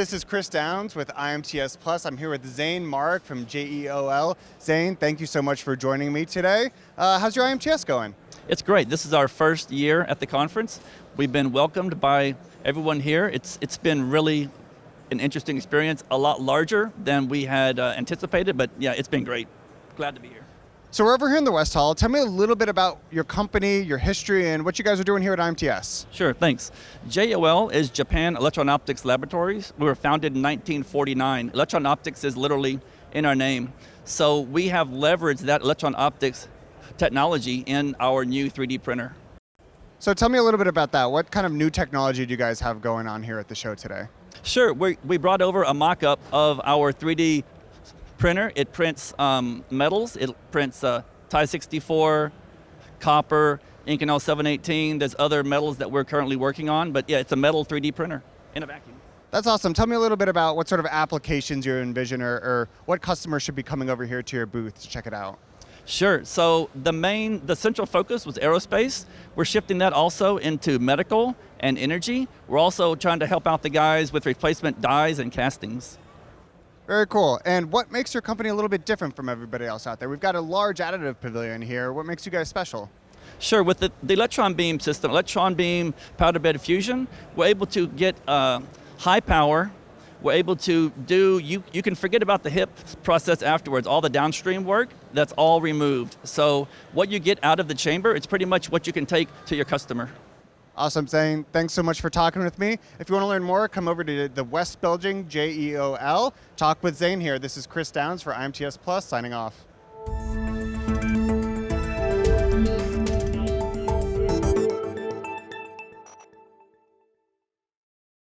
This is Chris Downs with IMTS Plus. I'm here with Zane Mark from JEOL. Zane, thank you so much for joining me today. How's your IMTS going? It's great. This is our first year at the conference. We've been welcomed by everyone here. It's been really an interesting experience, a lot larger than we had anticipated, but yeah, it's been great. Glad to be here. So we're over here in the West Hall. Tell me a little bit about your company, your history, and what you guys are doing here at IMTS. Sure, thanks. JEOL is Japan Electron-Optics Laboratories. We were founded in 1949. Electron-optics is literally in our name. So we have leveraged that electron-optics technology in our new 3D printer. So tell me a little bit about that. What kind of new technology do you guys have going on here at the show today? Sure, we brought over a mock-up of our 3D printer. It prints metals. It prints Ti-64, copper, Inconel 718. There's other metals that we're currently working on, but yeah, it's a metal 3D printer in a vacuum. That's awesome. Tell me a little bit about what sort of applications you envision or what customers should be coming over here to your booth to check it out. Sure, so the central focus was aerospace. We're shifting that also into medical and energy. We're also trying to help out the guys with replacement dies and castings. Very cool. And what makes your company a little bit different from everybody else out there? We've got a large additive pavilion here. What makes you guys special? Sure, with the electron beam system, electron beam powder bed fusion, we're able to get high power. We're able to do, you can forget about the HIP process afterwards. All the downstream work, that's all removed. So what you get out of the chamber, it's pretty much what you can take to your customer. Awesome, Zane. Thanks so much for talking with me. If you want to learn more, come over to the West Belgium JEOL. Talk with Zane here. This is Chris Downs for IMTS Plus, signing off.